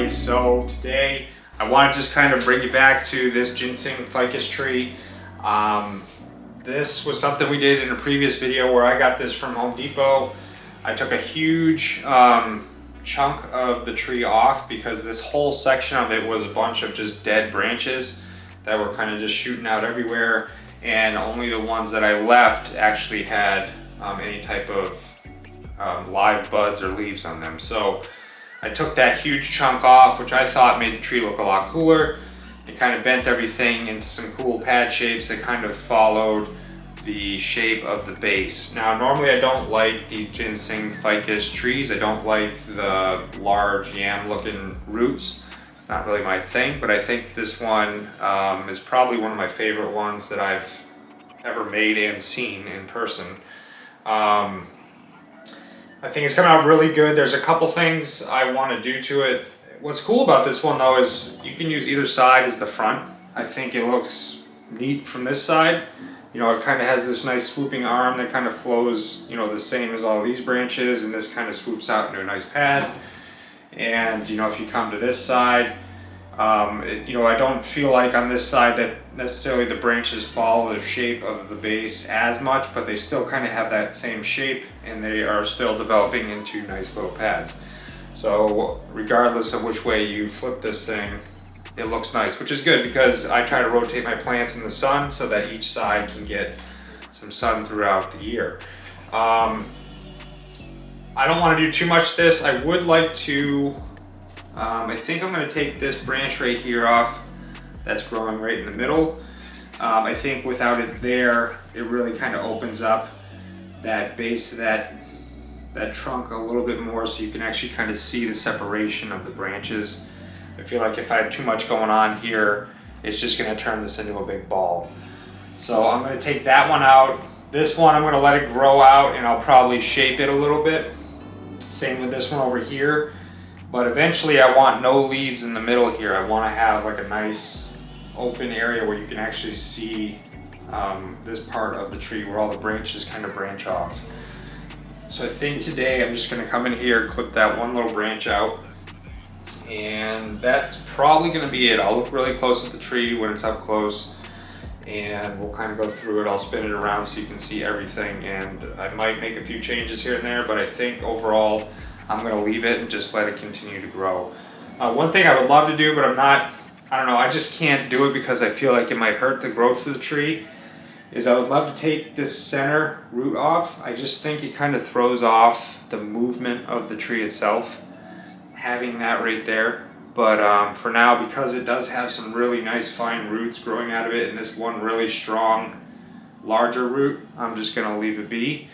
So today I want to just kind of bring you back to this Ginseng Ficus tree. This was something we did in a previous video where I got this from Home Depot. I took a huge chunk of the tree off because this whole section of it was a bunch of just dead branches that were kind of just shooting out everywhere, and only the ones that I left actually had any type of live buds or leaves on them. So I took that huge chunk off, which I thought made the tree look a lot cooler. It kind of bent everything into some cool pad shapes that kind of followed the shape of the base. Now, normally I don't like these Ginseng Ficus trees. I don't like the large yam-looking roots. It's not really my thing, but I think this one is probably one of my favorite ones that I've ever made and seen in person. I think it's coming out really good. There's a couple things I want to do to it. What's cool about this one though is you can use either side as the front. I think it looks neat from this side. You know, it kind of has this nice swooping arm that kind of flows, you know, the same as all these branches, and this kind of swoops out into a nice pad. And, you know, if you come to this side, you know, I don't feel like on this side that necessarily the branches follow the shape of the base as much, but they still kind of have that same shape and they are still developing into nice little pads. So regardless of which way you flip this thing, it looks nice, which is good because I try to rotate my plants in the sun so that each side can get some sun throughout the year. I don't want to do too much to this. I would like to, I think I'm going to take this branch right here off that's growing right in the middle. I think without it there, it really kind of opens up that base of that trunk a little bit more, so you can actually kind of see the separation of the branches. I feel like if I have too much going on here, it's just going to turn this into a big ball. So I'm going to take that one out. This one I'm going to let it grow out and I'll probably shape it a little bit. Same with this one over here. But eventually I want no leaves in the middle here. I want to have like a nice open area where you can actually see this part of the tree where all the branches kind of branch off. So I think today I'm just going to come in here, clip that one little branch out, and that's probably going to be it. I'll look really close at the tree when it's up close and we'll kind of go through it. I'll spin it around so you can see everything, and I might make a few changes here and there, but I think overall I'm going to leave it and just let it continue to grow. One thing I would love to do, but I don't know, I just can't do it because I feel like it might hurt the growth of the tree, is I would love to take this center root off. I just think it kind of throws off the movement of the tree itself, having that right there. But for now, because it does have some really nice fine roots growing out of it and this one really strong, larger root, I'm just gonna leave it be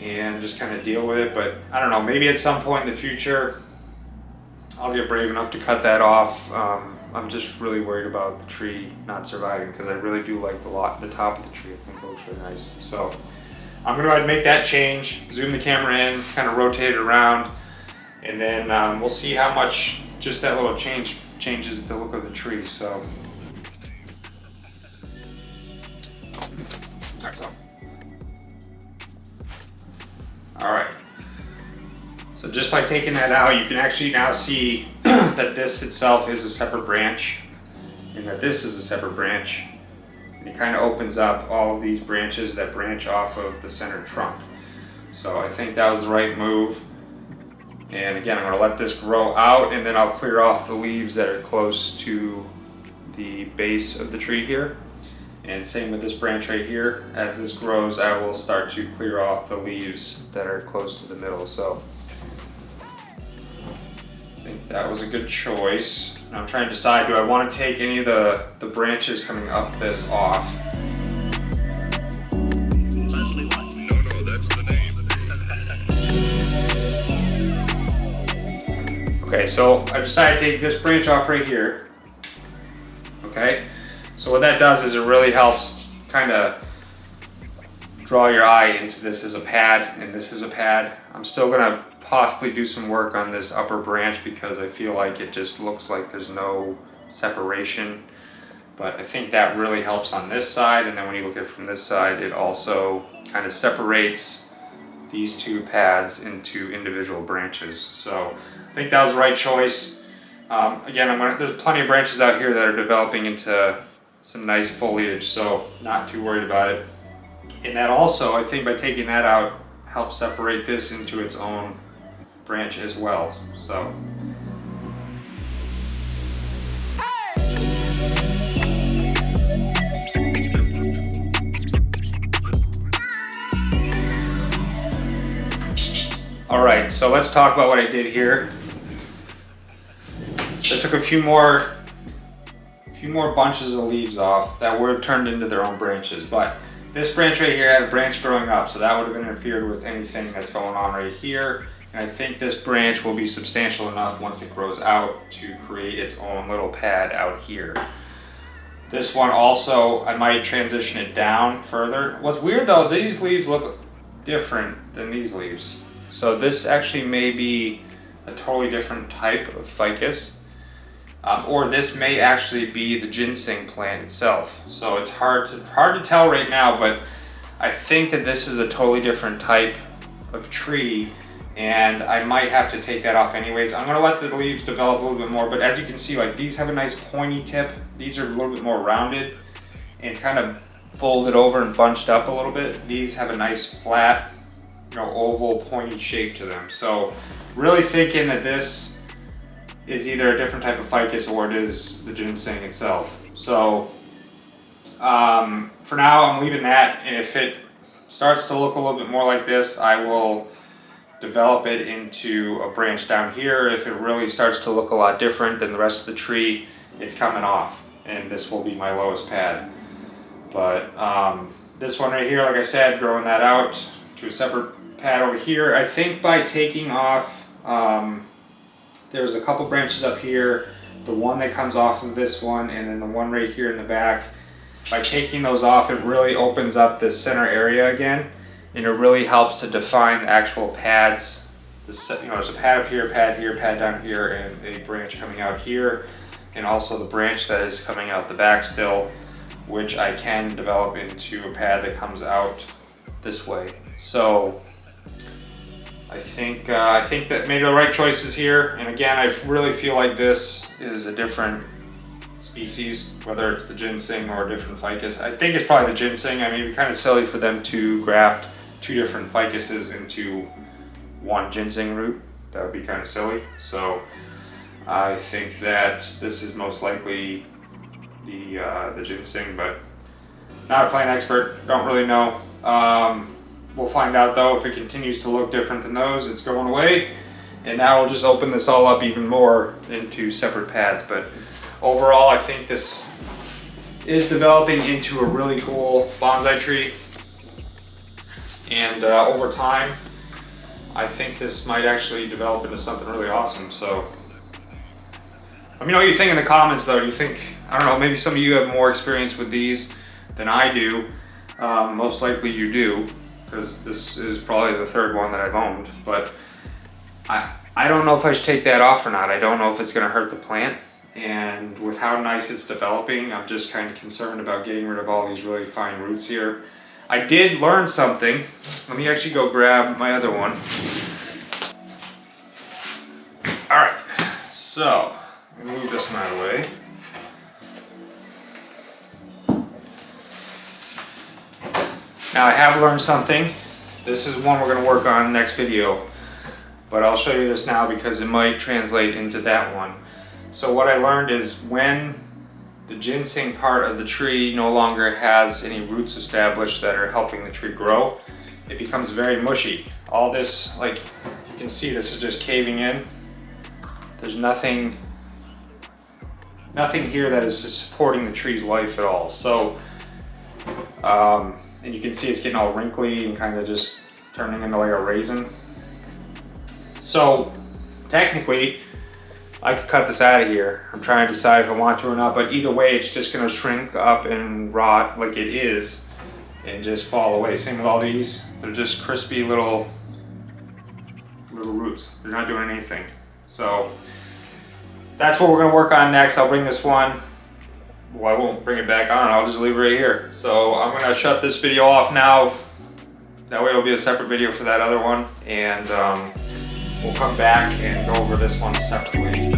and just kind of deal with it. But I don't know, maybe at some point in the future, I'll get brave enough to cut that off. I'm just really worried about the tree not surviving because I really do like the top of the tree. I think it looks really nice. So I'm gonna go ahead and make that change, zoom the camera in, kind of rotate it around, and then we'll see how much just that little change changes the look of the tree. So, all right. So just by taking that out, you can actually now see that this itself is a separate branch and that this is a separate branch. And it kind of opens up all of these branches that branch off of the center trunk. So I think that was the right move. And again, I'm going to let this grow out and then I'll clear off the leaves that are close to the base of the tree here. And same with this branch right here. As this grows, I will start to clear off the leaves that are close to the middle. So I think that was a good choice. Now I'm trying to decide, do I want to take any of the branches coming up this off? Okay, so I decided to take this branch off right here. Okay, so what that does is it really helps kind of draw your eye into this as a pad and this is a pad. I'm still gonna possibly do some work on this upper branch because I feel like it just looks like there's no separation. But I think that really helps on this side, and then when you look at it from this side, it also kind of separates these two pads into individual branches. So I think that was the right choice. Again, there's plenty of branches out here that are developing into some nice foliage, so not too worried about it. And that also, I think by taking that out, helps separate this into its own branch as well. So. All right, so let's talk about what I did here. So I took a few more bunches of leaves off that were turned into their own branches, but this branch right here had a branch growing up, so that would have interfered with anything that's going on right here. And I think this branch will be substantial enough once it grows out to create its own little pad out here. This one also, I might transition it down further. What's weird though, these leaves look different than these leaves. So this actually may be a totally different type of ficus, or this may actually be the ginseng plant itself. So it's hard to tell right now, but I think that this is a totally different type of tree, and I might have to take that off anyways. I'm gonna let the leaves develop a little bit more, but as you can see, like these have a nice pointy tip. These are a little bit more rounded and kind of folded over and bunched up a little bit. These have a nice flat, oval pointy shape to them. So really thinking that this is either a different type of ficus or it is the ginseng itself. So for now I'm leaving that, and if it starts to look a little bit more like this, I will develop it into a branch down here. If it really starts to look a lot different than the rest of the tree, it's coming off, and this will be my lowest pad. But this one right here, like I said, growing that out to a separate pad over here. I think by taking off, there's a couple branches up here, the one that comes off of this one, and then the one right here in the back. By taking those off, it really opens up this center area again, and it really helps to define the actual pads. There's a pad up here, pad down here, and a branch coming out here, and also the branch that is coming out the back still, which I can develop into a pad that comes out this way. So I think that made the right choices here. And again, I really feel like this is a different species, whether it's the ginseng or a different ficus. I think it's probably the ginseng. I mean, it'd be kind of silly for them to graft two different ficuses into one ginseng root. That would be kind of silly. So I think that this is most likely the ginseng, but not a plant expert, don't really know. We'll find out though. If it continues to look different than those, it's going away. And now we'll just open this all up even more into separate pads. But overall, I think this is developing into a really cool bonsai tree. And over time, I think this might actually develop into something really awesome. So let me know what you think in the comments though. Do you think, I don't know, maybe some of you have more experience with these than I do. Most likely you do, because this is probably the third one that I've owned. But I don't know if I should take that off or not. I don't know if it's gonna hurt the plant. And with how nice it's developing, I'm just kind of concerned about getting rid of all these really fine roots here. I did learn something. Let me actually go grab my other one. All right, so let me move this one out of the way. Now I have learned something. This is one we're going to work on next video, but I'll show you this now because it might translate into that one. So what I learned is when the ginseng part of the tree no longer has any roots established that are helping the tree grow. It becomes very mushy. All this, like you can see, this is just caving in. There's nothing here that is just supporting the tree's life at all. So, and you can see it's getting all wrinkly and kind of just turning into like a raisin. So technically, I could cut this out of here. I'm trying to decide if I want to or not, but either way, it's just gonna shrink up and rot like it is and just fall away. Same with all these. They're just crispy little roots. They're not doing anything. So that's what we're gonna work on next. I'll bring this one, well, I won't bring it back on. I'll just leave it right here. So I'm gonna shut this video off now. That way it'll be a separate video for that other one. And we'll come back and go over this one separately.